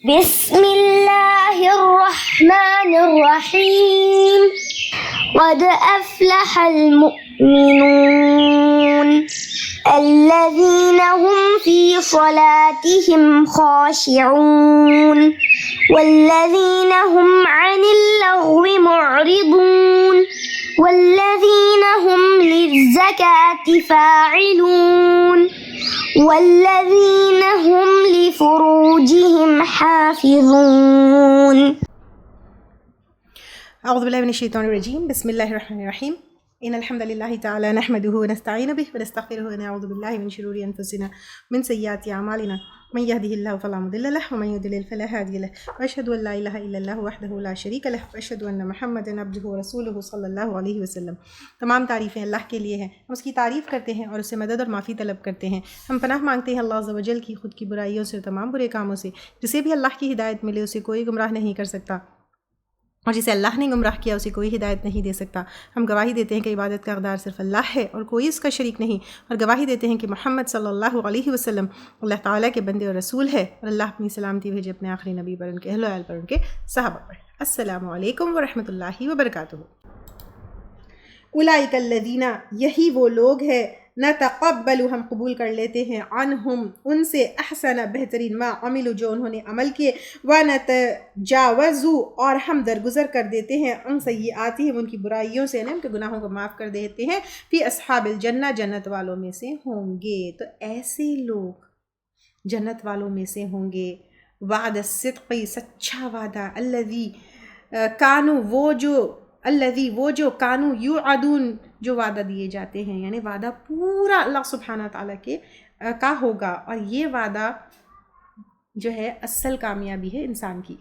بسم الله الرحمن الرحيم قد أفلح المؤمنون الذين هم في صلاتهم خاشعون والذين هم عن اللغو معرضون والذين هم للزكاة فاعلون والذين هم لفروجهم حافظون. أعوذ بالله من الشيطان الرجيم. بسم الله الرحمن الرحيم. إن الحمد لله تعالى نحمده ونستعين به ونستغفره ونعوذ بالله من شرور أنفسنا ومن سيئات أعمالنا من يهده الله فلا مضل له ومن يضلل فلا هادي له وأشهد أن لا إله إلا الله وحده لا شريك له وأشهد أن محمدا عبده ورسوله صلی اللہ علیہ وسلم. تمام تعریفیں اللہ کے لیے ہیں. ہم اس کی تعریف کرتے ہیں اور اس سے مدد اور معافی طلب کرتے ہیں. ہم پناہ مانگتے ہیں اللہ عز و جل کی خود کی برائیوں سے اور تمام برے کاموں سے. جسے بھی اللہ کی ہدایت ملے اسے کوئی گمراہ نہیں کر سکتا اور جسے اللہ نے گمراہ کیا اسے کوئی ہدایت نہیں دے سکتا. ہم گواہی دیتے ہیں کہ عبادت کا حقدار صرف اللہ ہے اور کوئی اس کا شریک نہیں، اور گواہی دیتے ہیں کہ محمد صلی اللہ علیہ وسلم اللہ تعالیٰ کے بندے اور رسول ہے، اور اللہ اپنی سلامتی بھیجے اپنے آخری نبی پر، ان کے اہل و عیال پر، ان کے صحابہ پر. السلام علیکم ورحمۃ اللہ وبرکاتہ. اولئک الذین، یہی وہ لوگ ہیں، نتقبل، ہم قبول کر لیتے ہیں، عنہم، ان سے، احسن، بہترین، ما عملوا، جو انہوں نے عمل کیے، ونتجاوز، اور ہم درگزر کر دیتے ہیں، عن سیئاتہم، ان کی برائیوں سے، ان کے گناہوں کو معاف کر دیتے ہیں، فی اصحاب الجنہ، جنت والوں میں سے ہوں گے. تو ایسے لوگ جنت والوں میں سے ہوں گے. وعد الصدق، سچا وعدہ، الذی کانوا، وہ جو کانوا یوعدون، جو وعدہ دیے جاتے ہیں، یعنی وعدہ پورا اللہ سبحانہ تعالیٰ کے کا ہوگا. اور یہ وعدہ جو ہے اصل کامیابی ہے انسان کی.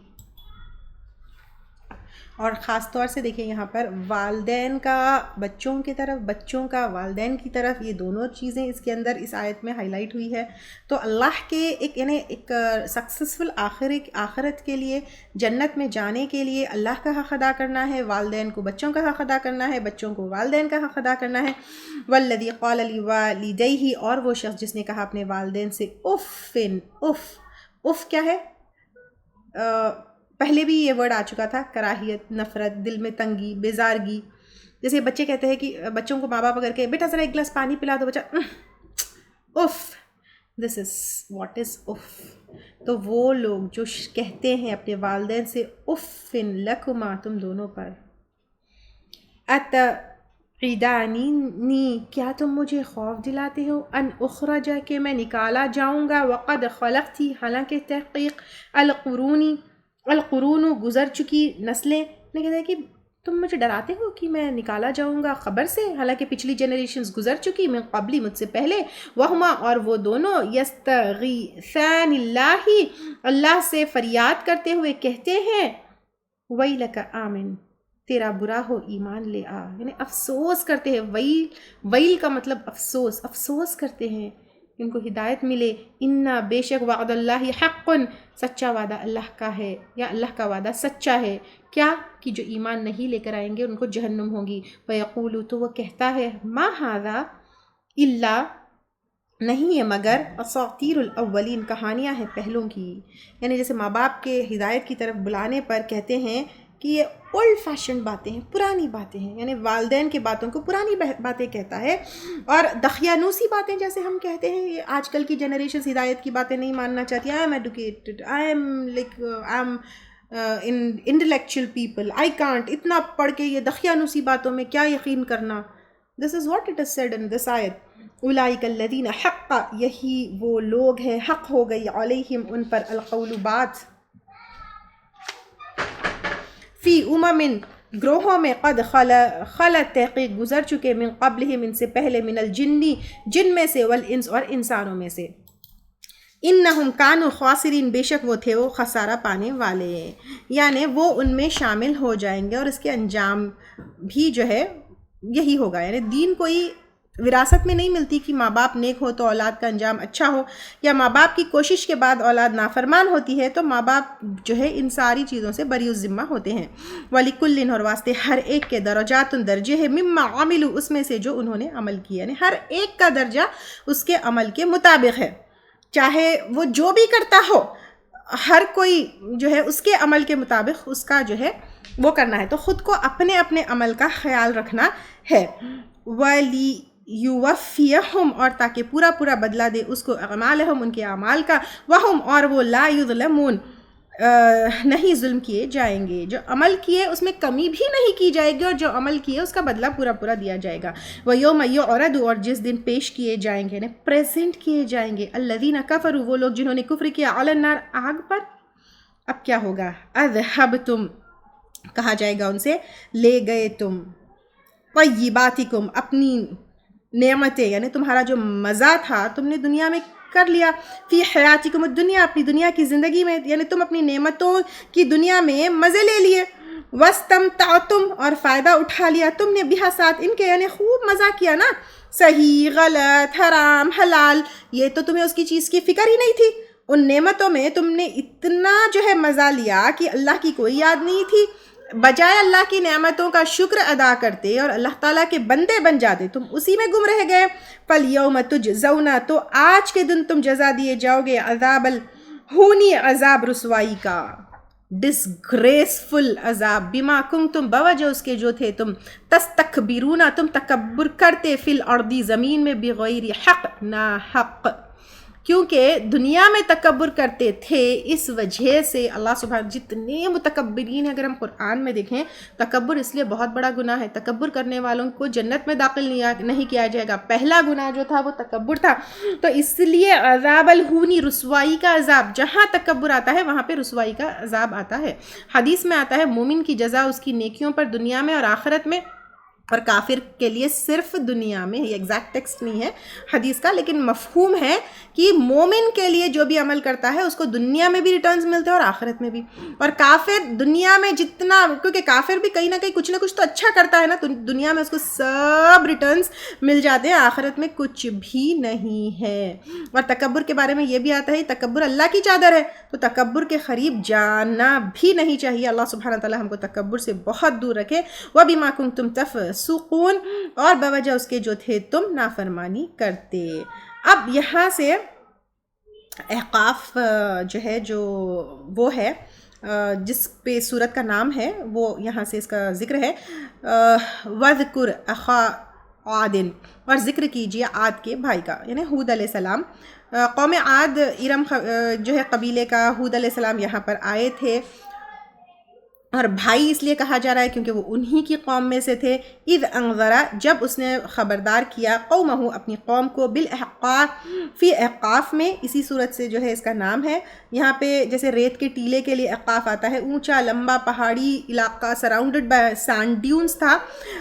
اور خاص طور سے دیکھیں یہاں پر والدین کا بچوں کی طرف، بچوں کا والدین کی طرف، یہ دونوں چیزیں اس کے اندر اس آیت میں ہائی لائٹ ہوئی ہے. تو اللہ کے ایک سکسیسفل آخرت کے لیے، جنت میں جانے کے لیے اللہ کا حق ادا کرنا ہے، والدین کو بچوں کا حق ادا کرنا ہے، بچوں کو والدین کا حق ادا کرنا ہے. والذی قال لوالدیہ، اور وہ شخص جس نے کہا اپنے والدین سے اف. کیا ہے؟ پہلے بھی یہ ورڈ آ چکا تھا، کراہیت، نفرت، دل میں تنگی، بیزارگی. جیسے بچے کہتے ہیں کہ بچوں کو ماں باپ اگر کہ بیٹا ذرا ایک گلاس پانی پلا دو، بچہ if. This is what is if. تو وہ لوگ جو کہتے ہیں اپنے والدین سے افن لکما، تم دونوں پر، اتعیدانینی، کیا تم مجھے خوف دلاتے ہو، ان اخرج، کہ میں نکالا جاؤں گا، وقد خلقتی، حالانکہ تحقیق، القرون، گزر چکی نسلیں. کہتے ہیں کہ تم مجھے ڈراتے ہو کہ میں نکالا جاؤں گا خبر سے، حالانکہ پچھلی جنریشنز گزر چکی، من قبلی، مجھ سے پہلے، وہما، اور وہ دونوں، یستغیثان اللہ، اللہ سے فریاد کرتے ہوئے کہتے ہیں، ویلک آمن، تیرا برا ہو ایمان لے آ. یعنی افسوس کرتے ہیں. ویل کا مطلب افسوس کرتے ہیں ان کو ہدایت ملے. انا، بے شک، وعد اللہ حق، سچا وعدہ اللہ کا ہے، یا اللہ کا وعدہ سچا ہے. کیا؟ کہ جو ایمان نہیں لے کر آئیں گے ان کو جہنم ہوگی. فیقول، تو وہ کہتا ہے، ما ھذا الا، نہیں ہے مگر، اساطیر الاولین، کہانیاں ہیں پہلوں کی. یعنی جیسے ماں باپ کے ہدایت کی طرف بلانے پر کہتے ہیں کہ یہ اولڈ فیشن باتیں ہیں، پرانی باتیں ہیں، یعنی والدین کی باتوں کو پرانی باتیں کہتا ہے. اور دخیانوسی باتیں جیسے ہم کہتے ہیں، یہ آج کل کی جنریشن ہدایت کی باتیں نہیں ماننا چاہتی. I am advocated, I am intellectual people, I can't, اتنا پڑھ کے یہ دخیانوسی باتوں میں کیا یقین کرنا. This is what it is said in this آیت. اولئک الذین حق، یہی وہ لوگ ہیں، حق ہو گئی، علیہم، ان پر، القول، بات، فی امم، گروہوں میں، قد خلت، تحقیق گزر چکے، من قبلہم، ان سے پہلے، من الجنی، جن میں سے، والانس، اور انسانوں میں سے. انہم کانوا خاسرین، بے شک وہ تھے وہ خسارہ پانے والے. یعنی وہ ان میں شامل ہو جائیں گے اور اس کے انجام بھی جو ہے یہی ہوگا. یعنی دین کوئی وراثت میں نہیں ملتی کہ ماں باپ نیک ہو تو اولاد کا انجام اچھا ہو، یا ماں باپ کی کوشش کے بعد اولاد نافرمان ہوتی ہے تو ماں باپ جو ہے ان ساری چیزوں سے بری الذمہ ہوتے ہیں. وَلِكُلٍّ، اور واسطے ہر ایک کے، درجات، درجے ہیں، مما عملوا، اس میں سے جو انہوں نے عمل کیا. یعنی ہر ایک کا درجہ اس کے عمل کے مطابق ہے، چاہے وہ جو بھی کرتا ہو. ہر کوئی جو ہے اس کے عمل کے مطابق اس کا جو ہے وہ کرنا ہے، تو خود کو اپنے اپنے عمل کا خیال رکھنا ہے۔ وَلِي یوفیہم، اور تاکہ پورا پورا بدلہ دے اس کو، اعمالہم، ان کے اعمال کا، وہم، اور وہ لا یظلمون، نہیں ظلم کیے جائیں گے، جو عمل کیے اس میں کمی بھی نہیں کی جائے گی، اور جو عمل کیے اس کا بدلہ پورا پورا دیا جائے گا۔ وَيَوْمَ يُعْرَضُ، اور جس دن پیش کیے جائیں گے، یعنی پریزنٹ کیے جائیں گے، الَّذِينَ كَفَرُوا، وہ لوگ جنہوں نے کفر کیا، عَلَى النَّارِ، آگ پر۔ اب کیا ہوگا؟ اذهبتم، کہا جائے گا ان سے، لے گئے تم، طیباتکم، اپنی نعمتیں، یعنی تمہارا جو مزہ تھا تم نے دنیا میں کر لیا، فی حیاتکم الدنیا، اپنی دنیا کی زندگی میں، یعنی تم اپنی نعمتوں کی دنیا میں مزے لے لیے، واستمتعتم، اور فائدہ اٹھا لیا تم نے، بہا، ساتھ ان کے، یعنی خوب مزہ کیا نا، صحیح غلط حرام حلال، یہ تو تمہیں اس کی چیز کی فکر ہی نہیں تھی، ان نعمتوں میں تم نے اتنا جو ہے مزہ لیا کہ اللہ کی کوئی یاد نہیں تھی، بجائے اللہ کی نعمتوں کا شکر ادا کرتے اور اللہ تعالیٰ کے بندے بن جاتے، تم اسی میں گم رہ گئے۔ فَالْيَوْمَ تُجْزَوْنَ، تو آج کے دن تم جزا دیے جاؤ گے، عذاب الہونی، عذاب رسوائی کا، ڈسگریسفل عذاب، بما کنتم، بوجہ اس کے جو تھے تم، تستکبرون، تم تکبر کرتے، فی الارض، زمین میں، بغیر حق، نا حق، کیونکہ دنیا میں تکبر کرتے تھے، اس وجہ سے اللہ سبحانہ، جتنے متکبرین ہیں، اگر ہم قرآن میں دیکھیں، تکبر اس لیے بہت بڑا گناہ ہے، تکبر کرنے والوں کو جنت میں داخل نہیں کیا جائے گا، پہلا گناہ جو تھا وہ تکبر تھا، تو اس لیے عذاب الہونی، رسوائی کا عذاب، جہاں تکبر آتا ہے وہاں پہ رسوائی کا عذاب آتا ہے۔ حدیث میں آتا ہے مومن کی جزا اس کی نیکیوں پر دنیا میں اور آخرت میں، اور کافر کے لیے صرف دنیا میں، یہ ایگزیکٹ ٹیکسٹ نہیں ہے حدیث کا، لیکن مفہوم ہے کہ مومن کے لیے جو بھی عمل کرتا ہے اس کو دنیا میں بھی ریٹرنز ملتے ہیں اور آخرت میں بھی، اور کافر دنیا میں جتنا، کیونکہ کافر بھی کہیں نہ کہیں کچھ نہ کچھ تو اچھا کرتا ہے نا، تو دنیا میں اس کو سب ریٹرنز مل جاتے ہیں، آخرت میں کچھ بھی نہیں ہے۔ اور تکبر کے بارے میں یہ بھی آتا ہے، تکبر اللہ کی چادر ہے، تو تکبر کے قریب جانا بھی نہیں چاہیے، اللہ سبحانہ تعالیٰ ہم کو تکبر سے بہت دور رکھے۔ وَبِمَا كُنتُمْ تَفْسُقُونَ، اور بوجہ اس کے جو تھے تم نافرمانی کرتے۔ اب یہاں سے احقاف جو ہے، جو وہ ہے جس پہ سورت کا نام ہے، وہ یہاں سے اس کا ذکر ہے، وَذْكُرْ أَخَا عَادٍ، اور ذکر کیجیے عاد کے بھائی کا، یعنی ہود علیہ السلام۔ قوم عاد ارم جو ہے قبیلے کا، ہود علیہ السلام یہاں پر آئے تھے، اور بھائی اس لیے کہا جا رہا ہے کیونکہ وہ انہی کی قوم میں سے تھے۔ اذ انذر، جب اس نے خبردار کیا، قومہ، اپنی قوم کو، بالاحقاف، فی احقاف میں، اسی صورت سے جو ہے اس کا نام ہے، یہاں پہ جیسے ریت کے ٹیلے کے لیے احقاف آتا ہے، اونچا لمبا پہاڑی علاقہ سراؤنڈڈ بائی سینڈ ڈیونز تھا۔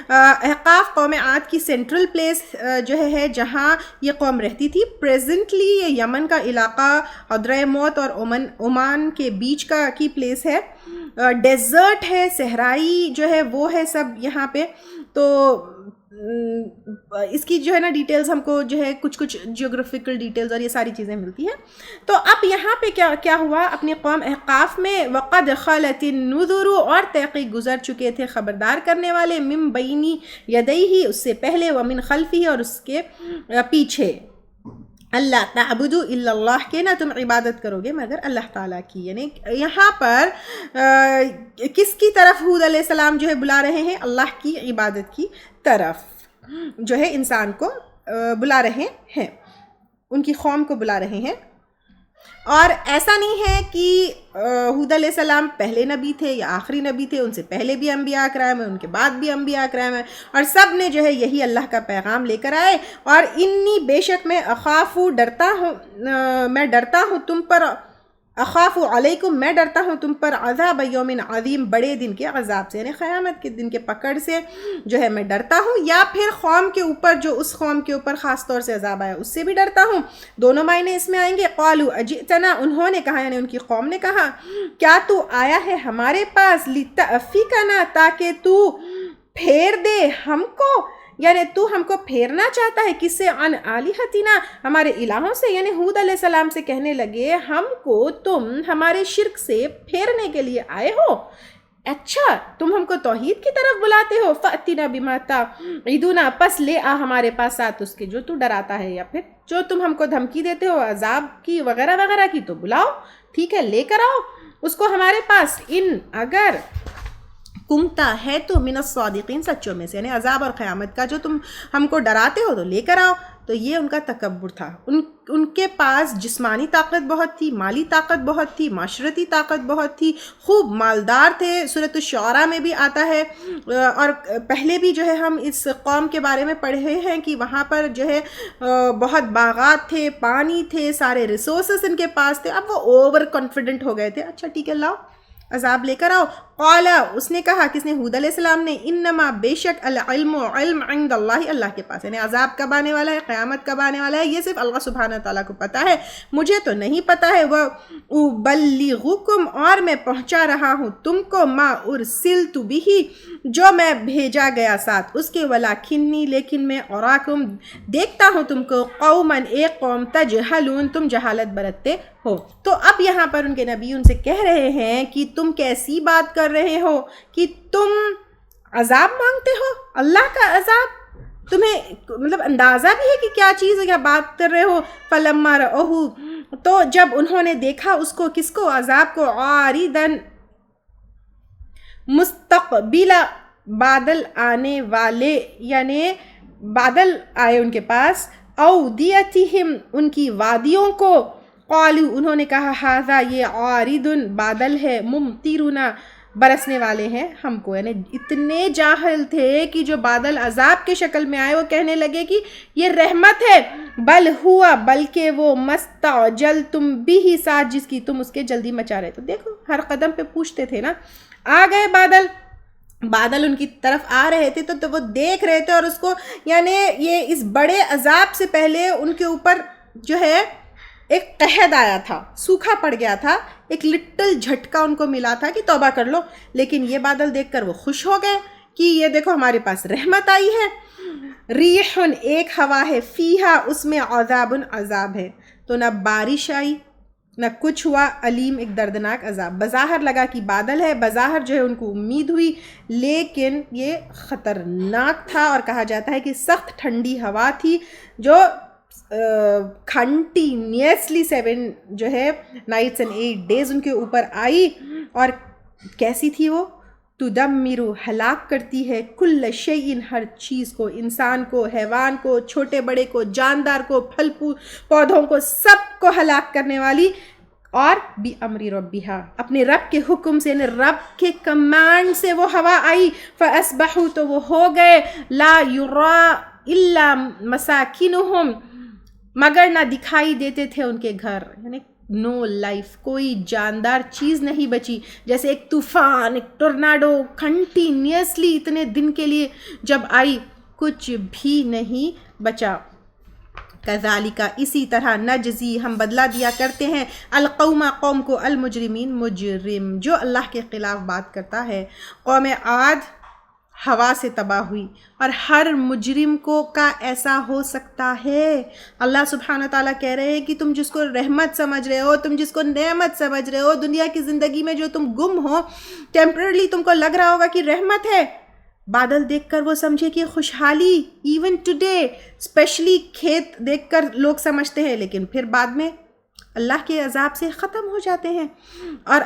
احقاف قوم عاد کی سینٹرل پلیس جو ہے جہاں یہ قوم رہتی تھی، پریزنٹلی یہ یمن کا علاقہ، حضرہ موت اور عمان کے بیچ کا کی پلیس ہے، ڈیزرٹ ہے، صحرائی جو ہے وہ ہے سب یہاں پہ، تو اس کی جو ہے نا ڈیٹیلز ہم کو جو ہے کچھ جیوگرافیکل ڈیٹیلز اور یہ ساری چیزیں ملتی ہیں۔ تو اب یہاں پہ کیا ہوا، اپنی قوم احقاف میں، وقد خلت النذر، اور تحقیق گزر چکے تھے خبردار کرنے والے، من بینی یدیہ، اس سے پہلے، ومن خلفہ، اور اس کے پیچھے، اللہ تعبدوا الا اللہ، کہ نہ تم عبادت کرو گے مگر اللہ تعالیٰ کی، یعنی یہاں پر کس کی طرف ہود علیہ السلام جو ہے بلا رہے ہیں؟ اللہ کی عبادت کی طرف جو ہے انسان کو بلا رہے ہیں، ان کی قوم کو بلا رہے ہیں۔ اور ایسا نہیں ہے کہ ہود علیہ السلام پہلے نبی تھے یا آخری نبی تھے، ان سے پہلے بھی انبیاء کرام ہیں، ان کے بعد بھی انبیاء کرام ہیں، اور سب نے جو ہے یہی اللہ کا پیغام لے کر آئے۔ اور انی، بے شک میں، اخافو، ڈرتا ہوں، میں ڈرتا ہوں تم پر، اخاف علیکم، میں ڈرتا ہوں تم پر، عذاب یوم عظیم، بڑے دن کے عذاب سے، یعنی قیامت کے دن کے پکڑ سے جو ہے میں ڈرتا ہوں، یا پھر قوم کے اوپر، جو اس قوم کے اوپر خاص طور سے عذاب آیا اس سے بھی ڈرتا ہوں، دونوں معنی اس میں آئیں گے۔ قالوا اجئتنا، انہوں نے کہا، یعنی ان کی قوم نے کہا، کیا تو آیا ہے ہمارے پاس، لتأفکنا، تاکہ تو پھیر دے ہم کو، یعنی تو ہم کو پھیرنا چاہتا ہے، کس سے؟ عن آلہتنا، ہمارے الہوں سے، یعنی ہود علیہ السلام سے کہنے لگے، ہم کو تم ہمارے شرک سے پھیرنے کے لیے آئے ہو، اچھا تم ہم کو توحید کی طرف بلاتے ہو، فأتنا بما تعدنا، پس لے آ ہمارے پاس ساتھ اس کے جو تو ڈراتا ہے، یا پھر جو تم ہم کو دھمکی دیتے ہو عذاب کی وغیرہ وغیرہ کی، تو بلاؤ، ٹھیک ہے لے کر آؤ اس کو ہمارے پاس، ان اگر کنتا ہے تو من الصادقین، سچوں میں سے، یعنی عذاب اور قیامت کا جو تم ہم کو ڈراتے ہو تو لے کر آؤ. تو یہ ان کا تکبر تھا. ان کے پاس جسمانی طاقت بہت تھی، مالی طاقت بہت تھی، معاشرتی طاقت بہت تھی، خوب مالدار تھے. سورۃ الشعراء میں بھی آتا ہے، اور پہلے بھی جو ہے ہم اس قوم کے بارے میں پڑھے ہیں کہ وہاں پر جو ہے بہت باغات تھے، پانی تھے، سارے ریسورسز ان کے پاس تھے. اب وہ اوور کانفیڈنٹ ہو گئے تھے. اچھا ٹھیک ہے لاؤ عذاب لے کر آؤ. قال، اس نے کہا، کس نے؟ ہود علیہ السلام نے، انما بے شک العلم علم عند اللہ، اللہ کے پاس، یعنی عذاب کب آنے والا ہے، قیامت کب آنے والا ہے، یہ صرف اللہ سبحانہ تعالیٰ کو پتہ ہے، مجھے تو نہیں پتہ ہے. وَأُبَلِّغُكُمْ، اور میں پہنچا رہا ہوں تم کو، ما ارسلت بہ، جو میں بھیجا گیا ساتھ اس کے، ولیکنی، لیکن میں اراکم، دیکھتا ہوں تم کو، قوما، ایک قوم، تجہلون، تم جہالت برتتے ہو. تو اب یہاں پر ان کے نبی ان سے کہہ رہے ہیں کہ تم کیسی بات کر رہے ہو کہ تم عذاب مانگتے ہو، اللہ کا عذاب، تمہیں مطلب اندازہ بھی ہے کہ کیا چیز ہے، کیا بات کر رہے ہو. فلما رأوہ، تو جب انہوں نے دیکھا اس کو، کس کو؟ عذاب کو، عارضاً، مستقبل، بادل آنے والے، یعنی بادل آئے ان کے پاس، اودیتہم، ان کی وادیوں کو، قالو، انہوں نے کہا، ھذا، یہ عارض، بادل ہے، ممطرنا، برسنے والے ہیں ہم کو. یعنی اتنے جاہل تھے کہ جو بادل عذاب کے شکل میں آئے وہ کہنے لگے کہ یہ رحمت ہے. بل ہوا، بلکہ وہ، مستعجلتم بہ، ساتھ جس کی تم اس کے جلدی مچا رہے. تو دیکھو ہر قدم پہ پوچھتے تھے نا. آ گئے بادل ان کی طرف آ رہے تھے تو وہ دیکھ رہے تھے، اور اس کو یعنی یہ اس بڑے عذاب سے پہلے ان کے اوپر جو ہے ایک قحط آیا تھا، سوکھا پڑ گیا تھا، ایک لٹل جھٹکا ان کو ملا تھا کہ توبہ کر لو. لیکن یہ بادل دیکھ کر وہ خوش ہو گئے کہ یہ دیکھو ہمارے پاس رحمت آئی ہے. ریح، ایک ہوا ہے، فیہا، اس میں، عذاب، عذاب ہے. تو نہ بارش آئی نہ کچھ ہوا، علیم، ایک دردناک عذاب. بظاہر لگا کہ بادل ہے، بظاہر جو ہے ان کو امید ہوئی، لیکن یہ خطرناک تھا. اور کہا جاتا ہے کہ سخت ٹھنڈی ہوا تھی جو کنٹینیوسلی 7 جو ہے نائٹس اینڈ 8 ڈیز ان کے اوپر آئی. اور کیسی تھی وہ؟ تدمر، ہلاک کرتی ہے، کل شیء، ہر چیز کو، انسان کو، حیوان کو، چھوٹے بڑے کو، جاندار کو، پھل پودوں کو، سب کو ہلاک کرنے والی. اور بھی امر ربہا، اپنے رب کے حکم سے، یعنی رب کے کمانڈ سے وہ ہوا آئی. فاصبحوا، تو وہ ہو گئے، لا یری الا مساکنہم، مگر نہ دکھائی دیتے تھے ان کے گھر. یعنی نو لائف، کوئی جاندار چیز نہیں بچی. جیسے ایک طوفان، ایک ٹورناڈو کنٹینیوسلی اتنے دن کے لیے جب آئی، کچھ بھی نہیں بچا. کذالک، اسی طرح، نجزی، ہم بدلہ دیا کرتے ہیں، القوم، قوم کو، المجرمین، مجرم جو اللہ کے خلاف بات کرتا ہے. قوم عاد ہوا سے تباہ ہوئی، اور ہر مجرم کو کا ایسا ہو سکتا ہے. اللہ سبحانہ تعالیٰ کہہ رہے ہیں کہ تم جس کو رحمت سمجھ رہے ہو، تم جس کو نعمت سمجھ رہے ہو، دنیا کی زندگی میں جو تم گم ہو، ٹیمپررلی تم کو لگ رہا ہوگا کہ رحمت ہے، بادل دیکھ کر وہ سمجھے کہ خوشحالی. ایون ٹوڈے اسپیشلی کھیت دیکھ کر لوگ سمجھتے ہیں، لیکن پھر بعد میں اللہ کے عذاب سے ختم ہو جاتے ہیں. اور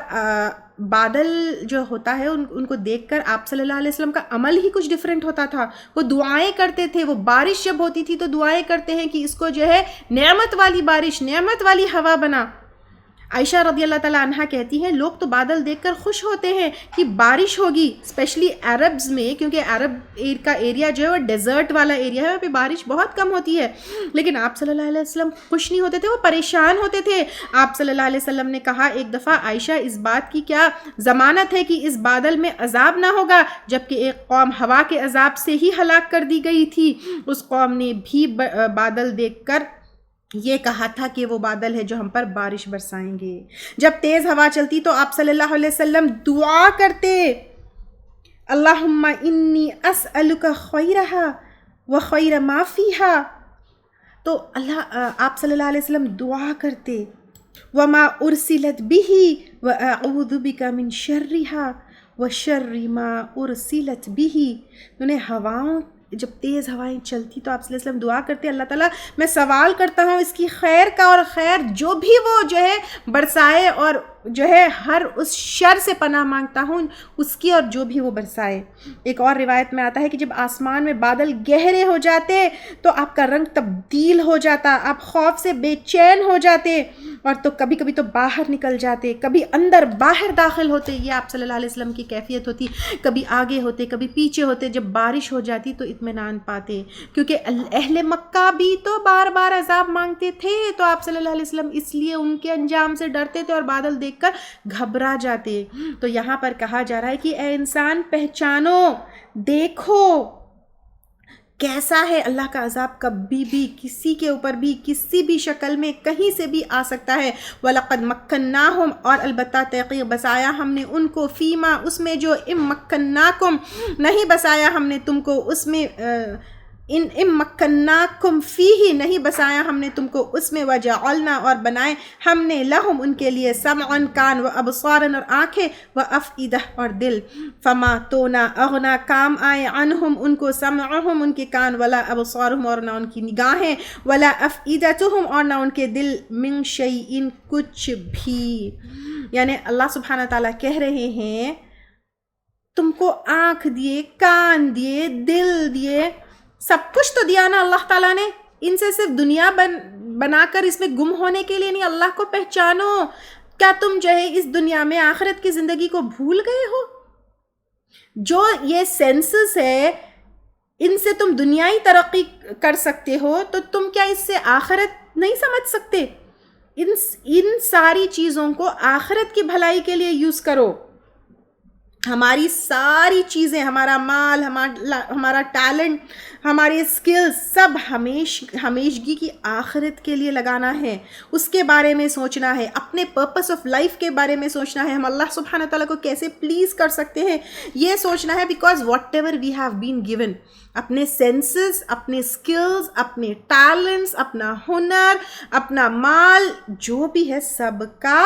بادل جو ہوتا ہے ان کو دیکھ کر آپ صلی اللہ علیہ وسلم کا عمل ہی کچھ ڈیفرنٹ ہوتا تھا. وہ دعائیں کرتے تھے، وہ بارش جب ہوتی تھی تو دعائیں کرتے ہیں کہ اس کو جو ہے نعمت والی بارش، نعمت والی ہوا بنا. عائشہ رضی اللہ تعالیٰ عنہ کہتی ہیں لوگ تو بادل دیکھ کر خوش ہوتے ہیں کہ بارش ہوگی، اسپیشلی عربز میں، کیونکہ عرب کا ایریا جو ہے وہ ڈیزرٹ والا ایریا ہے، وہاں پہ بارش بہت کم ہوتی ہے. لیکن آپ صلی اللہ علیہ وسلم خوش نہیں ہوتے تھے، وہ پریشان ہوتے تھے. آپ صلی اللہ علیہ وسلم نے کہا ایک دفعہ، عائشہ اس بات کی کیا ضمانت ہے کہ اس بادل میں عذاب نہ ہوگا، جبکہ ایک قوم ہوا کے عذاب سے ہی ہلاک کر دی گئی تھی. اس قوم نے بھی بادل دیکھ کر یہ کہا تھا کہ وہ بادل ہے جو ہم پر بارش برسائیں گے. جب تیز ہوا چلتی تو آپ صلی اللہ علیہ وسلم دعا کرتے، اللہم انی اسألک خیرہا وخیر ما فیہا. تو آپ صلی اللہ علیہ وسلم دعا کرتے، وما ارسلت بہ واعوذ بک من شرہا وشر ما ارسلت بہ. انہیں ہواؤں جب تیز ہوائیں چلتی تو آپ صلی اللہ علیہ وسلم دعا کرتے اللہ تعالیٰ میں سوال کرتا ہوں اس کی خیر کا، اور خیر جو بھی وہ جو ہے برسائے، اور جو ہے ہر اس شر سے پناہ مانگتا ہوں اس کی، اور جو بھی وہ برسائے۔ ایک اور روایت میں آتا ہے کہ جب آسمان میں بادل گہرے ہو جاتے تو آپ کا رنگ تبدیل ہو جاتا، آپ خوف سے بے چین ہو جاتے، اور تو کبھی کبھی تو باہر نکل جاتے، کبھی اندر باہر داخل ہوتے۔ یہ آپ صلی اللہ علیہ وسلم کی کیفیت ہوتی، کبھی آگے ہوتے کبھی پیچھے ہوتے۔ جب بارش ہو جاتی تو اطمینان پاتے، کیونکہ اہل مکہ بھی تو بار بار عذاب مانگتے تھے، تو آپ صلی اللہ علیہ وسلم اس لیے ان کے انجام سے ڈرتے تھے اور بادل دیکھ کر گھبرا جاتے۔ تو یہاں پر کہا جا رہا ہے کہ اے انسان پہچانو، دیکھو کیسا ہے اللہ کا عذاب، کبھی بھی کسی کے اوپر بھی کسی بھی شکل میں کہیں سے بھی آ سکتا ہے۔ وَلَقَدْ مَكَّنَّاهُمْ، اور البتہ تحقیق بسایا ہم نے ان کو، فیما اس میں جو مکناکم نہیں بسایا ہم نے تم کو اس میں، مکناکم فیہ نہیں بسایا ہم نے تم کو اس میں، وجعلنا اور بنائے ہم نے لہم ان کے لیے، سمعا کان، و ابصارا اور آنکھیں، و افئدہ اور دل، فما تو نہ اغنا کام آئے عنہم ان کو، سمعہم ان کے کان، ولا ابصارہم اور نہ ان کی نگاہیں، ولا افئدتہم اور نہ ان کے دل، من شیئن کچھ بھی۔ یعنی اللہ سبحانہ تعالیٰ کہہ رہے ہیں تم کو آنکھ دیے، کان دیے، دل دیے، سب کچھ تو دیا نا اللہ تعالیٰ نے، ان سے صرف دنیا بنا کر اس میں گم ہونے کے لیے نہیں، اللہ کو پہچانو۔ کیا تم جو ہے اس دنیا میں آخرت کی زندگی کو بھول گئے ہو؟ جو یہ سینسز ہے ان سے تم دنیائی ترقی کر سکتے ہو، تو تم کیا اس سے آخرت نہیں سمجھ سکتے؟ ان ساری چیزوں کو آخرت کی بھلائی کے لیے یوز کرو۔ ہماری ساری چیزیں، ہمارا مال، ہمارا ٹیلنٹ، ہمارے اسکلز، سب ہمیشگی کی آخرت کے لیے لگانا ہے، اس کے بارے میں سوچنا ہے، اپنے پرپس آف لائف کے بارے میں سوچنا ہے، ہم اللہ سبحانہ تعالیٰ کو کیسے پلیز کر سکتے ہیں یہ سوچنا ہے، because whatever we have been given, اپنے سینسز، اپنے اسکلز، اپنے ٹیلنٹس، اپنا ہنر، اپنا مال، جو بھی ہے سب کا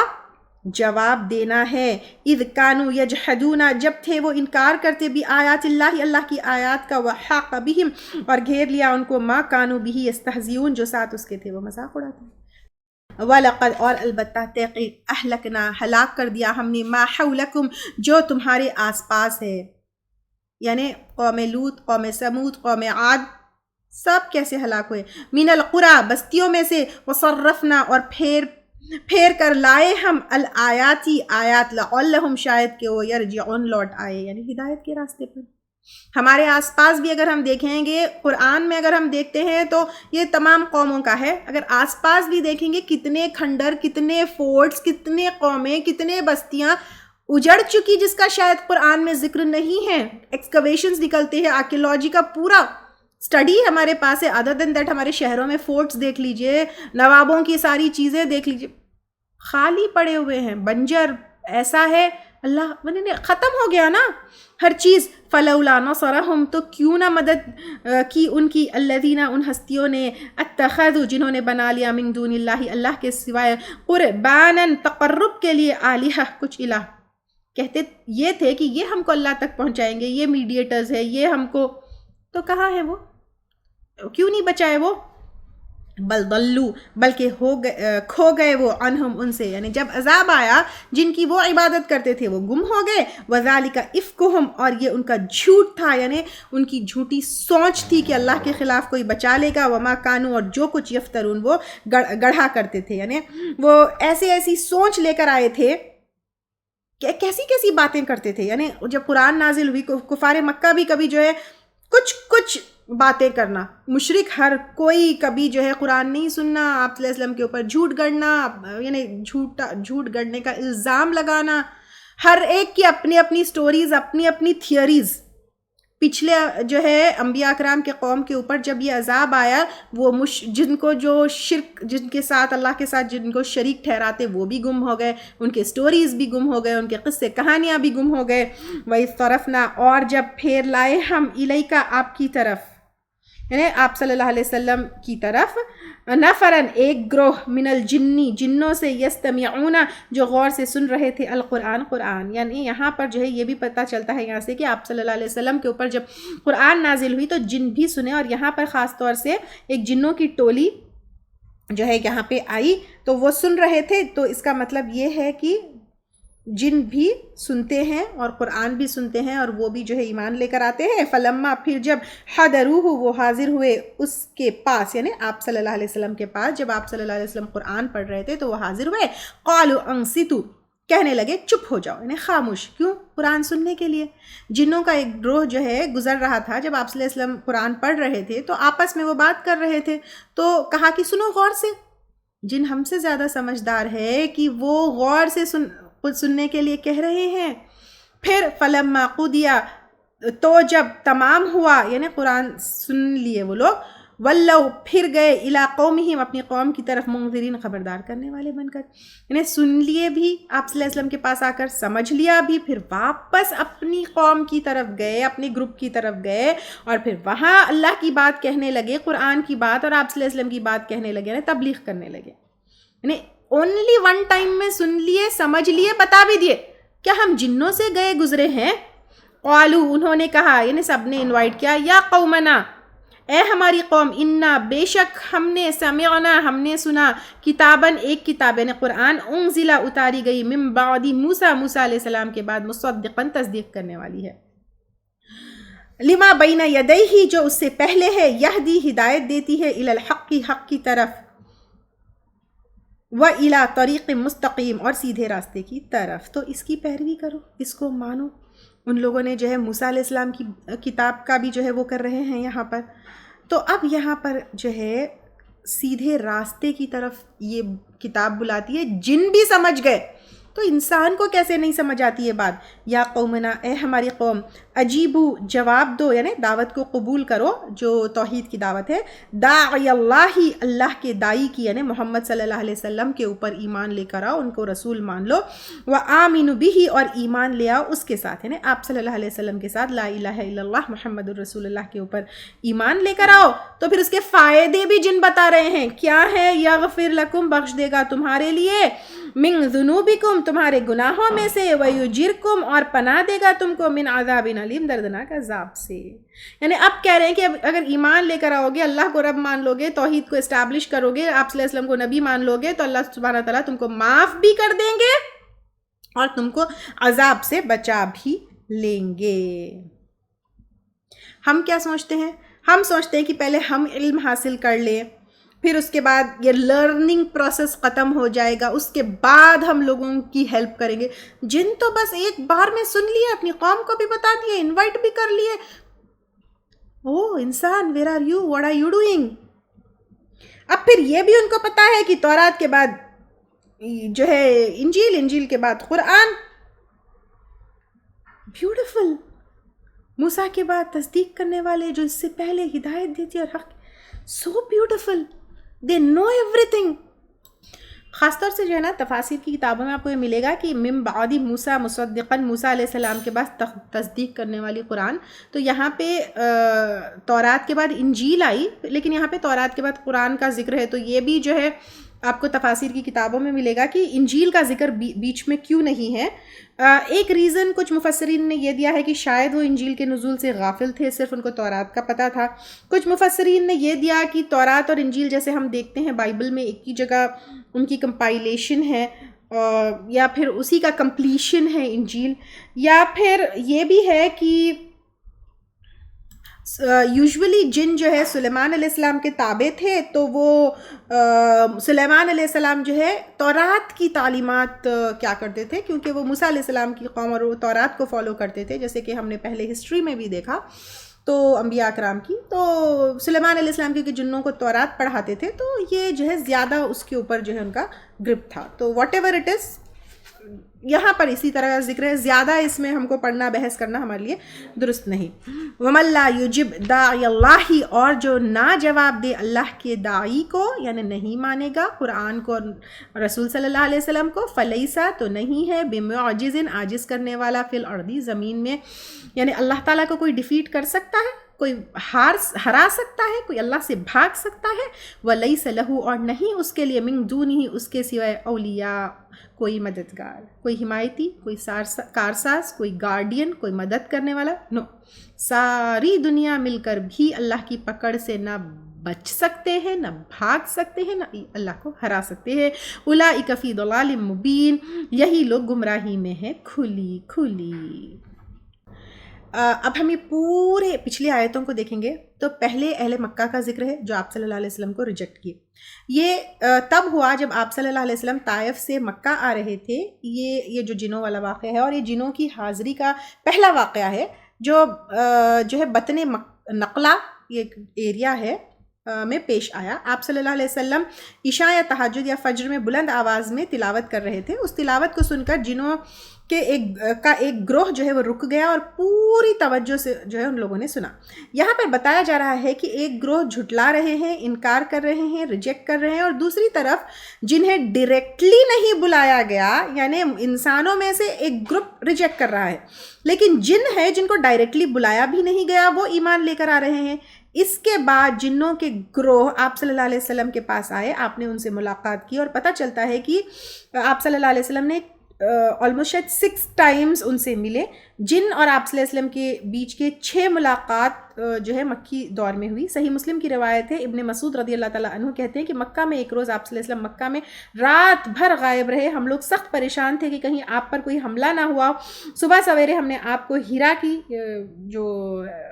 جواب دینا ہے۔ اذ کانوا یجحدون، جب تھے وہ انکار کرتے، بھی آیات اللہ، اللہ کی آیات کا، وحاق بہم اور گھیر لیا ان کو، ما کانوا بہ یستہزئون جو ساتھ اس کے تھے وہ مذاق اڑاتے۔ وَلَقَدْ اور البتہ تحقیق اہلکنا ہلاک کر دیا ہم نے، ما حولکم جو تمہارے آس پاس ہے، یعنی قوم لوط، قوم سمود، قوم عاد، سب کیسے ہلاک ہوئے، من القریٰ بستیوں میں سے، وصرفنا اور پھیر کر لائے ہم الآیاتی آیات، لعلہم شاید کہ وہ یرجعون لوٹ آئے، یعنی ہدایت کے راستے پر۔ ہمارے آس پاس بھی اگر ہم دیکھیں گے، قرآن میں اگر ہم دیکھتے ہیں تو یہ تمام قوموں کا ہے، اگر آس پاس بھی دیکھیں گے کتنے کھنڈر، کتنے فورٹس، کتنے قومیں، کتنے بستیاں اجڑ چکی جس کا شاید قرآن میں ذکر نہیں ہے۔ ایکسکویشنز نکلتے ہیں، آرکیولوجی کا پورا اسٹڈی ہمارے پاس ہے، ادر دین دیٹ ہمارے شہروں میں فورٹس دیکھ لیجئے، نوابوں کی ساری چیزیں دیکھ لیجئے، خالی پڑے ہوئے ہیں، بنجر ایسا ہے، اللہ نے ختم ہو گیا نا ہر چیز۔ فلولا نصرہم تو کیوں نہ مدد کی ان کی، الذین ان ہستیوں نے، اتخذوا جنہوں نے بنا لیا، من دون اللہ اللہ کے سوائے، قربانا تقرب کے لیے، آلہہ کچھ الہ، کہتے یہ تھے کہ یہ ہم کو اللہ تک پہنچائیں گے، یہ میڈیٹرز ہے، یہ ہم کو، تو کہاں ہے وہ، کیوں نہیں بچائے وہ؟ بل ضلوا بلکہ کھو گئے وہ، عنہم ان سے، یعنی جب عذاب آیا جن کی وہ عبادت کرتے تھے وہ گم ہو گئے، وذالک افکہم اور یہ ان کا جھوٹ تھا، یعنی ان کی جھوٹی سوچ تھی کہ اللہ کے خلاف کوئی بچا لے گا، وما کانوا اور جو کچھ یفترون وہ گڑھا کرتے تھے، یعنی وہ ایسی سوچ لے کر آئے تھے کہ کیسی باتیں کرتے تھے، یعنی جب قرآن نازل ہوئی کفار مکہ بھی کبھی جو ہے کچھ باتیں کرنا، مشرک ہر کوئی کبھی جو ہے قرآن نہیں سننا، آپ صلی اللہ علیہ وسلم کے اوپر جھوٹ گڑنا، یعنی جھوٹ گڑنے کا الزام لگانا، ہر ایک کی اپنی سٹوریز، اپنی تھیوریز۔ پچھلے جو ہے انبیاء کرام کے قوم کے اوپر جب یہ عذاب آیا، وہ جن کو جو شرک، جن کے ساتھ اللہ کے ساتھ جن کو شریک ٹھہراتے وہ بھی گم ہو گئے، ان کے سٹوریز بھی گم ہو گئے، ان کے قصے کہانیاں بھی گم ہو گئے۔ وَإِذْ صَرَفْنَا اور جب پھیر لائے ہم الیکا آپ کی طرف، یعنی آپ صلی اللہ علیہ وسلم کی طرف نفرن ایک گروہ من الجنی جنوں سے یستمعون جو غور سے سن رہے تھے قرآن. یعنی یہاں پر جو ہے یہ بھی پتہ چلتا ہے یہاں سے کہ آپ صلی اللہ علیہ وسلم کے اوپر جب قرآن نازل ہوئی تو جن بھی سنے، اور یہاں پر خاص طور سے ایک جنوں کی ٹولی جو ہے یہاں پہ آئی تو وہ سن رہے تھے. تو اس کا مطلب یہ ہے کہ جن بھی سنتے ہیں اور قرآن بھی سنتے ہیں اور وہ بھی جو ہے ایمان لے کر آتے ہیں. فلما پھر جب حضروہ وہ حاضر ہوئے اس کے پاس، یعنی آپ صلی اللہ علیہ وسلم کے پاس، جب آپ صلی اللہ علیہ وسلم قرآن پڑھ رہے تھے تو وہ حاضر ہوئے. قالوا انصتوا کہنے لگے چپ ہو جاؤ، یعنی خاموش. کیوں؟ قرآن سننے کے لیے. جنوں کا ایک گروہ جو ہے گزر رہا تھا جب آپ صلی اللہ علیہ وسلم قرآن پڑھ رہے تھے تو آپس میں وہ بات کر رہے تھے، تو کہا کہ سنو غور سے. جن ہم سے زیادہ سمجھدار ہے کہ وہ غور سے سننے کے لیے کہہ رہے ہیں. پھر فلما قضیا تو جب تمام ہوا، یعنی قرآن سن لیے وہ لوگ، ولو پھر گئے الی قومہم اپنی قوم کی طرف منذرین خبردار کرنے والے بن کر. یعنی سن لیے بھی آپ صلی اللہ علیہ وسلم کے پاس آ کر، سمجھ لیا بھی، پھر واپس اپنی قوم کی طرف گئے، اپنے گروپ کی طرف گئے اور پھر وہاں اللہ کی بات کہنے لگے، قرآن کی بات اور آپ صلی اللہ علیہ وسلم کی بات کہنے لگے، یعنی تبلیغ کرنے لگے. یعنی اونلی ون ٹائم میں سن لیے، سمجھ لیے، بتا بھی دیے. کیا ہم جنوں سے گئے گزرے ہیں؟ قالو انہوں نے کہا، یعنی سب نے انوائٹ کیا، یا قومنا اے ہماری قوم، انا بے شک ہم نے، سمعنا ہم نے سنا، کتاباً ایک کتاب یعنی قرآن، انزلہ اتاری گئی، من بعد موسیٰ موسیٰ علیہ السلام کے بعد، مصدقاً تصدیق کرنے والی ہے، لما بین یدیہ جو اس سے پہلے ہے، یہدی ہدایت دیتی ہے، الی الحق حق کی طرف، وَإِلَىٰ طریق مستقیم اور سیدھے راستے کی طرف. تو اس کی پیروی کرو، اس کو مانو. ان لوگوں نے جو ہے موسیٰ علیہ السلام کی کتاب کا بھی جو ہے وہ کر رہے ہیں یہاں پر. تو اب یہاں پر جو ہے سیدھے راستے کی طرف یہ کتاب بلاتی ہے. جن بھی سمجھ گئے تو انسان کو کیسے نہیں سمجھ آتی یہ بات. یا قومنا اے ہماری قوم، اجیبو جواب دو، یعنی دعوت کو قبول کرو جو توحید کی دعوت ہے، داعی اللہ اللہ کے دائی کی، یعنی محمد صلی اللہ علیہ وسلم کے اوپر ایمان لے کر آؤ، ان کو رسول مان لو. وآمنوا بہ اور ایمان لے آؤ اس کے ساتھ، یعنی آپ صلی اللہ علیہ وسلم کے ساتھ، لا الہ الا اللہ محمد الرسول اللہ کے اوپر ایمان لے کر آؤ. تو پھر اس کے فائدے بھی جن بتا رہے ہیں کیا ہے. یغفر لکم بخش دے گا تمہارے لیے، من ذنوبکم تمہارے گناہوں میں سے، ویجرکم اور پناہ دے گا تم کو، من عذاب علیم دردناک عذاب سے. یعنی اب کہہ رہے ہیں کہ اگر ایمان لے کر آؤ گے، اللہ کو رب مان لو گے، توحید کو اسٹیبلش کرو گے، آپ صلی اللہ علیہ وسلم کو نبی مان لو گے، تو اللہ سبحانہ تعالیٰ تم کو معاف بھی کر دیں گے اور تم کو عذاب سے بچا بھی لیں گے. ہم کیا سوچتے ہیں؟ ہم سوچتے ہیں کہ پہلے ہم علم حاصل کر لیں، پھر اس کے بعد یہ لرننگ پروسیس ختم ہو جائے گا، اس کے بعد ہم لوگوں کی ہیلپ کریں گے. جن تو بس ایک بار میں سن لیے، اپنی قوم کو بھی بتا دیے، انوائٹ بھی کر لیے. او انسان، where are you, what are you doing? اب پھر یہ بھی ان کو پتا ہے کہ تورات کے بعد جو ہے انجیل، انجیل کے بعد قرآن. بیوٹیفل. موسیٰ کے بعد تصدیق کرنے والے جو اس سے پہلے ہدایت دیتی اور حق. So beautiful. دے نو ایوری تھنگ. خاص طور سے جو ہے نا تفاسیر کی کتابوں میں آپ کو یہ ملے گا کہ من بعد موسیٰ مصدقاً، موسیٰ علیہ السلام کے بعد تصدیق کرنے والی قرآن. تو یہاں پہ تورات کے بعد انجیل آئی، لیکن یہاں پہ تورات کے بعد قرآن کا ذکر ہے. تو یہ بھی جو ہے آپ کو تفاسیر کی کتابوں میں ملے گا کہ انجیل کا ذکر بیچ میں کیوں نہیں ہے. ایک ریزن کچھ مفسرین نے یہ دیا ہے کہ شاید وہ انجیل کے نزول سے غافل تھے، صرف ان کو تورات کا پتہ تھا. کچھ مفسرین نے یہ دیا کہ تورات اور انجیل جیسے ہم دیکھتے ہیں بائبل میں ایک ہی جگہ ان کی کمپائلیشن ہے، یا پھر اسی کا کمپلیشن ہے انجیل. یا پھر یہ بھی ہے کہ یوزولی جن جو ہے سلیمان علیہ السلام کے تابع تھے، تو وہ سلیمان علیہ السلام جو ہے تورات کی تعلیمات کیا کرتے تھے، کیونکہ وہ موسیٰ علیہ السلام کی قوم اور وہ تورات کو فالو کرتے تھے، جیسے کہ ہم نے پہلے ہسٹری میں بھی دیکھا تو انبیاء اکرام کی. تو سلیمان علیہ السلام کیونکہ جنوں کو تورات پڑھاتے تھے، تو یہ جو ہے زیادہ اس کے اوپر جو ہے ان کا گرپ تھا. تو واٹ ایور اٹ از، یہاں پر اسی طرح کا ذکر ہے، زیادہ اس میں ہم کو پڑھنا بحث کرنا ہمارے لیے درست نہیں۔ وَمَن لَا يُجِبْ دَاعِيَ اللَّهِ، اور جو نہ جواب دے اللہ کے داعی کو، یعنی نہیں مانے گا قرآن کو اور رسول صلی اللہ علیہ وسلم کو، فَلَيْسَ، تو نہیں ہے، بِمُعْجِزٍ، عاجز کرنے والا، فی الْأَرْضِ، زمین میں، یعنی اللہ تعالیٰ کو کوئی ڈیفیٹ کر سکتا ہے، کوئی ہرا سکتا ہے، کوئی اللہ سے بھاگ سکتا ہے، وَلَيْسَ لَهُ، اور نہیں اس کے لیے، مِن دُونِهِ، اس کے سوائے، اولیاء، کوئی مددگار، کوئی حمایتی، کوئی کارساز، کوئی گارڈین، کوئی مدد کرنے والا، نو، ساری دنیا مل کر بھی اللہ کی پکڑ سے نہ بچ سکتے ہیں، نہ بھاگ سکتے ہیں، نہ اللہ کو ہرا سکتے ہیں۔ اولئک فی ضلال مبین، یہی لوگ گمراہی میں ہیں کھلی کھلی۔ اب ہم یہ پورے پچھلی آیتوں کو دیکھیں گے تو پہلے اہل مکہ کا ذکر ہے جو آپ صلی اللہ علیہ وسلم کو ریجیکٹ کیے۔ یہ تب ہوا جب آپ صلی اللہ علیہ وسلم طائف سے مکہ آ رہے تھے۔ یہ جو جنوں والا واقعہ ہے، اور یہ جنوں کی حاضری کا پہلا واقعہ ہے جو ہے بطن نقلہ، یہ ایک ایریا ہے، میں پیش آیا۔ آپ صلی اللہ علیہ وسلم عشاء یا تہجد یا فجر میں بلند آواز میں تلاوت کر رہے تھے۔ اس تلاوت کو سن کر جنوں کے ایک گروہ جو ہے وہ رک گیا اور پوری توجہ سے جو ہے ان لوگوں نے سنا۔ یہاں پر بتایا جا رہا ہے کہ ایک گروہ جھٹلا رہے ہیں، انکار کر رہے ہیں، ریجیکٹ کر رہے ہیں، اور دوسری طرف جنہیں ڈائریکٹلی نہیں بلایا گیا، یعنی انسانوں میں سے ایک گروپ ریجیکٹ کر رہا ہے، لیکن جن ہے جن کو ڈائریکٹلی بلایا بھی نہیں گیا وہ ایمان لے کر آ رہے ہیں۔ اس کے بعد جنوں کے گروہ آپ صلی اللہ علیہ وسلم کے پاس آئے، آپ نے ان سے ملاقات کی، اور پتہ چلتا ہے کہ آپ صلی اللہ علیہ وسلم نے آلموسٹ 6 ٹائمز ان سے ملے۔ جن اور آپ صلی اللہ علیہ وسلم کے بیچ کے 6 ملاقات جو ہے مکی دور میں ہوئی۔ صحیح مسلم کی روایت ہے، ابن مسعود رضی اللہ تعالیٰ عنہ کہتے ہیں کہ مکہ میں ایک روز آپ صلی اللہ علیہ وسلم مکہ میں رات بھر غائب رہے۔ ہم لوگ سخت پریشان تھے کہ کہیں آپ پر کوئی حملہ نہ ہوا۔ صبح سویرے ہم نے آپ کو ہیرا کی، جو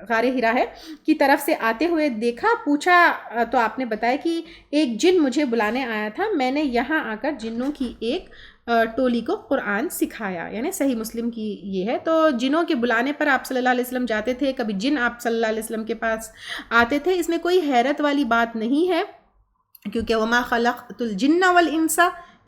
غار ہیرا ہے، کی طرف سے آتے ہوئے دیکھا، پوچھا تو آپ نے بتایا کہ ایک جن مجھے بلانے آیا تھا، میں نے یہاں آ کر جنوں کی ایک ٹولی کو قرآن سکھایا، یعنی صحیح مسلم کی یہ ہے۔ تو جنوں کے بلانے پر آپ صلی اللہ علیہ وسلم جاتے تھے، کبھی جن آپ صلی اللہ علیہ وسلم کے پاس آتے تھے، اس میں کوئی حیرت والی بات نہیں ہے، کیونکہ وما خلقت الجن والانس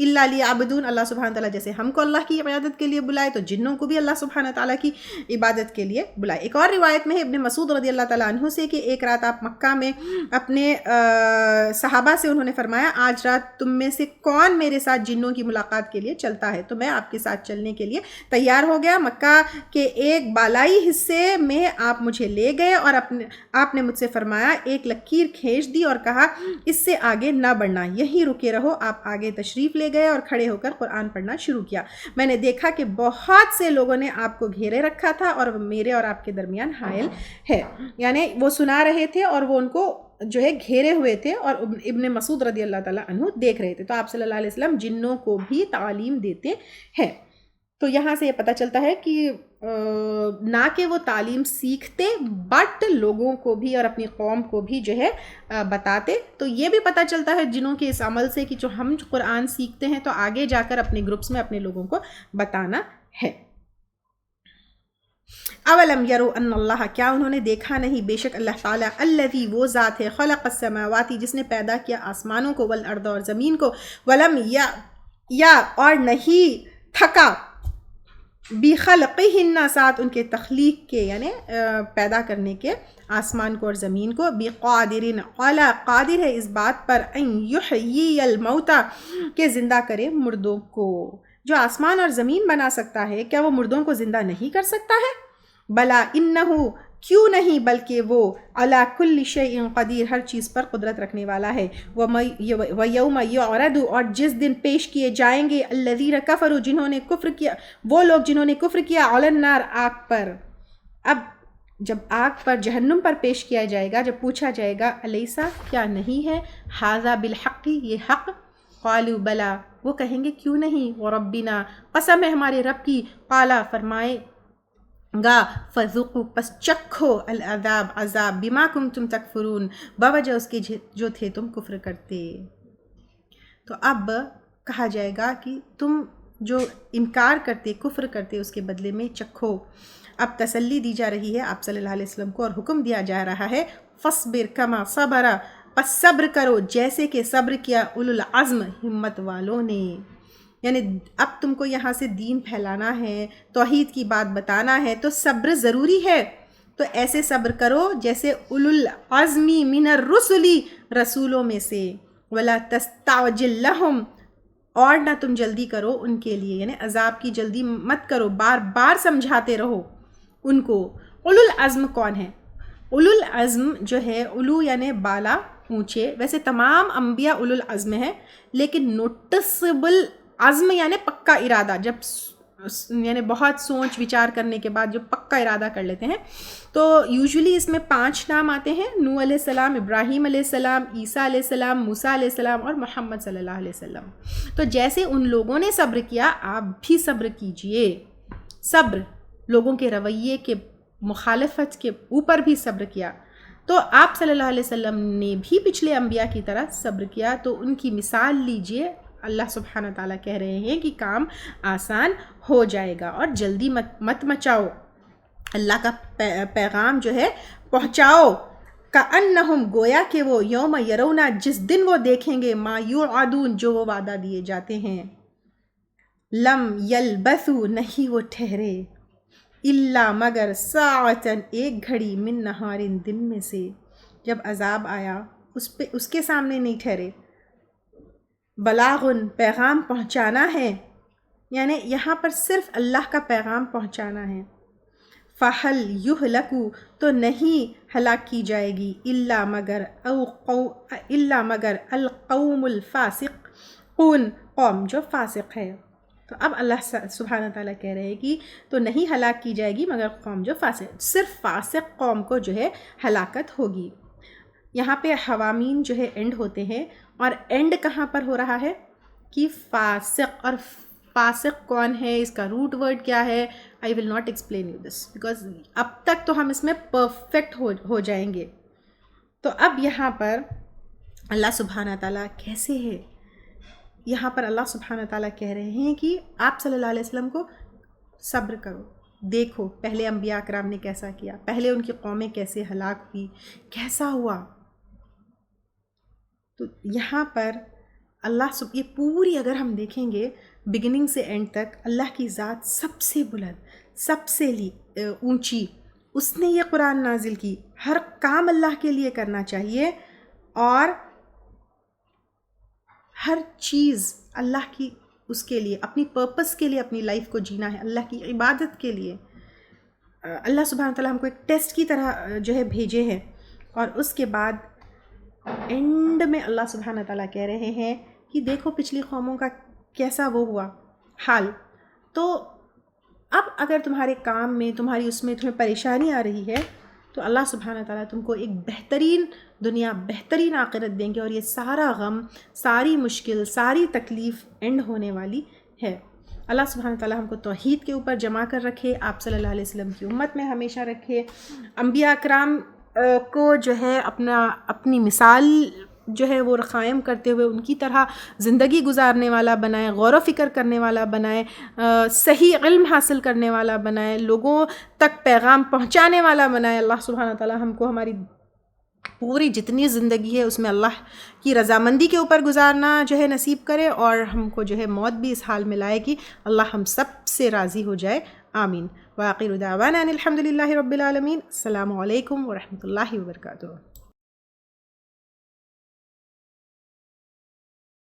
الا لیعبدون، اللہ سبحانہ تعالیٰ جیسے ہم کو اللہ کی عبادت کے لیے بلائے تو جنوں کو بھی اللہ سبحانہ تعالیٰ کی عبادت کے لیے بلائے۔ ایک اور روایت میں ہے ابن مسعود رضی اللہ تعالیٰ عنہ سے کہ ایک رات آپ مکہ میں اپنے صحابہ سے انہوں نے فرمایا، آج رات تم میں سے کون میرے ساتھ جنوں کی ملاقات کے لیے چلتا ہے؟ تو میں آپ کے ساتھ چلنے کے لیے تیار ہو گیا۔ مکہ کے ایک بالائی حصے میں آپ مجھے لے گئے اور آپ نے مجھ سے فرمایا، ایک لکیر کھینچ دی اور کہا اس سے آگے نہ بڑھنا، یہیں رکے رہو۔ آپ آگے تشریف لے گئے اور کھڑے ہو کر قرآن پڑھنا شروع کیا۔ میں نے دیکھا کہ بہت سے لوگوں نے آپ کو گھیرے رکھا تھا اور میرے اور آپ کے درمیان حائل ہے، یعنی وہ سنا رہے تھے اور وہ ان کو جو ہے گھیرے ہوئے تھے، اور ابن مسعود رضی اللہ تعالیٰ عنہ دیکھ رہے تھے۔ تو آپ صلی اللہ علیہ وسلم جنوں کو بھی تعلیم دیتے ہیں۔ تو یہاں سے یہ پتہ چلتا ہے کہ نہ کہ وہ تعلیم سیکھتے، بٹ لوگوں کو بھی اور اپنی قوم کو بھی جو ہے بتاتے۔ تو یہ بھی پتہ چلتا ہے جنوں کے اس عمل سے کہ جو ہم قرآن سیکھتے ہیں تو آگے جا کر اپنے گروپس میں اپنے لوگوں کو بتانا ہے۔ اولم یرو ان اللہ، کیا انہوں نے دیکھا نہیں، بے شک اللہ تعالیٰ، الذی، وہ ذات ہے، خلق السماوات، جس نے پیدا کیا آسمانوں کو، والارض، اور زمین کو، ولم یا اور نہیں تھکا، بخلقہن، ساتھ ان کے تخلیق کے، یعنی پیدا کرنے کے، آسمان کو اور زمین کو، بقادرین، علی، قادر ہے اس بات پر، ان یحیی الموتى، کہ زندہ کرے مردوں کو۔ جو آسمان اور زمین بنا سکتا ہے، کیا وہ مردوں کو زندہ نہیں کر سکتا ہے؟ بلا انہو، کیوں نہیں، بلکہ وہ علی کل شیء قدیر، ہر چیز پر قدرت رکھنے والا ہے۔ ویوم یعرض، اور جس دن پیش کیے جائیں گے، الذین کفروا، جنہوں نے کفر کیا، وہ لوگ جنہوں نے کفر کیا، علی النار، آگ پر۔ اب جب آگ پر، جہنم پر پیش کیا جائے گا، جب پوچھا جائے گا، الیسا، کیا نہیں ہے، ھذا بالحق، یہ حق، قالوا بلا، وہ کہیں گے کیوں نہیں، وربنا، قسم ہے ہمارے رب کی، قالا، فرمائے گا، فذوقوا، پس چکھو، العذاب، عذاب، بما کنتم تکفرون، بوجہ اس کے جو تھے تم کفر کرتے۔ تو اب کہا جائے گا کہ تم جو انکار کرتے، کفر کرتے، اس کے بدلے میں چکھو۔ اب تسلی دی جا رہی ہے آپ صلی اللہ علیہ وسلم کو اور حکم دیا جا رہا ہے، فاصبر کما صبر، پس صبر کرو جیسے کہ صبر کیا اولو العزم، ہمت والوں نے۔ یعنی اب تم کو یہاں سے دین پھیلانا ہے، توحید کی بات بتانا ہے، تو صبر ضروری ہے. تو ایسے صبر کرو جیسے اولو العزمی من الرسلی، رسولوں میں سے. ولا تستعجل لہم، اور نہ تم جلدی کرو ان کے لیے، یعنی عذاب کی جلدی مت کرو، بار بار سمجھاتے رہو ان کو. اولو العزم کون ہے؟ اولو العزم جو ہے، اولو یعنی بالا، اونچے. ویسے تمام انبیاء اولو العزم ہیں، لیکن نوٹسبل عزم یعنی پکا ارادہ، جب یعنی بہت سوچ وچار کرنے کے بعد جو پکا ارادہ کر لیتے ہیں. تو یوزولی اس میں 5 نام آتے ہیں: نوح علیہ السلام، ابراہیم علیہ السلام، عیسیٰ علیہ السلام، موسیٰ علیہ السلام اور محمد صلی اللہ علیہ وسلم. تو جیسے ان لوگوں نے صبر کیا، آپ بھی صبر کیجئے. صبر، لوگوں کے رویے کے مخالفت کے اوپر بھی صبر کیا. تو آپ صلی اللہ علیہ وسلم نے بھی پچھلے انبیاء کی طرح صبر کیا، تو ان کی مثال لیجئے. اللہ سبحانہ تعالیٰ کہہ رہے ہیں کہ کام آسان ہو جائے گا، اور جلدی مت مچاؤ، اللہ کا پیغام جو ہے پہنچاؤ. کأنہم، گویا کہ وہ، یوم یرونا، جس دن وہ دیکھیں گے، ما یوعدون، جو وہ وعدہ دیے جاتے ہیں. لم یلبثوا، نہیں وہ ٹھہرے، الا مگر، ساعتن، ایک گھڑی، من نہار، دن میں سے. جب عذاب آیا اس کے سامنے نہیں ٹھہرے. بلاغن، پیغام پہنچانا ہے، یعنی یہاں پر صرف اللہ کا پیغام پہنچانا ہے. فہل یہلکو، تو نہیں ہلاک کی جائے گی، الا مگر القوم الفاسقون، قوم جو فاسق ہے. تو اب اللہ سبحانہ تعالیٰ کہہ رہے ہیں کہ تو نہیں ہلاک کی جائے گی مگر قوم جو فاسق، صرف فاسق قوم کو جو ہے ہلاکت ہوگی. یہاں پہ حوامین جو ہے اینڈ ہوتے ہیں، اور اینڈ کہاں پر ہو رہا ہے کہ فاسق. اور فاسق کون ہے، اس کا روٹ ورڈ کیا ہے، I will not explain you this because اب تک تو ہم اس میں پرفیکٹ ہو جائیں گے. تو اب یہاں پر اللہ سبحانہ تعالیٰ کیسے ہے، یہاں پر اللہ سبحانہ تعالیٰ کہہ رہے ہیں کہ آپ صلی اللہ علیہ وسلم کو صبر کرو. دیکھو پہلے انبیاء اکرام نے کیسا کیا، پہلے ان کی قومیں کیسے ہلاک ہوئی، کیسا ہوا. تو یہاں پر اللہ یہ پوری اگر ہم دیکھیں گے بگننگ سے اینڈ تک، اللہ کی ذات سب سے بلند، سب سے اونچی، اس نے یہ قرآن نازل کی. ہر کام اللہ کے لیے کرنا چاہیے، اور ہر چیز اللہ کی، اس کے لیے، اپنی پرپس کے لیے اپنی لائف کو جینا ہے، اللہ کی عبادت کے لیے. اللہ سبحانہ تعالیٰ ہم کو ایک ٹیسٹ کی طرح جو ہے بھیجے ہیں، اور اس کے بعد اینڈ میں اللہ سبحانہ تعالیٰ کہہ رہے ہیں کہ دیکھو پچھلی قوموں کا کیسا وہ ہوا حال. تو اب اگر تمہارے کام میں، تمہاری اس میں تمہیں پریشانی آ رہی ہے، تو اللہ سبحانہ تعالیٰ تم کو ایک بہترین دنیا، بہترین آخرت دیں گے، اور یہ سارا غم، ساری مشکل، ساری تکلیف اینڈ ہونے والی ہے. اللہ سبحانہ تعالیٰ ہم کو توحید کے اوپر جمع کر رکھے، آپ صلی اللہ علیہ وسلم کی امت میں ہمیشہ رکھے. انبیاء اکرام کو جو ہے اپنی مثال جو ہے وہ قائم کرتے ہوئے ان کی طرح زندگی گزارنے والا بنائے، غور و فکر کرنے والا بنائے، صحیح علم حاصل کرنے والا بنائے، لوگوں تک پیغام پہنچانے والا بنائے. اللہ سبحانہ تعالیٰ ہم کو ہماری پوری جتنی زندگی ہے اس میں اللہ کی رضامندی کے اوپر گزارنا جو ہے نصیب کرے، اور ہم کو جو ہے موت بھی اس حال میں لائے کہ اللہ ہم سب سے راضی ہو جائے. آمین. وآخر دعوانا ان الحمد للہ رب العالمین. السلام علیکم ورحمۃ اللہ وبرکاتہ.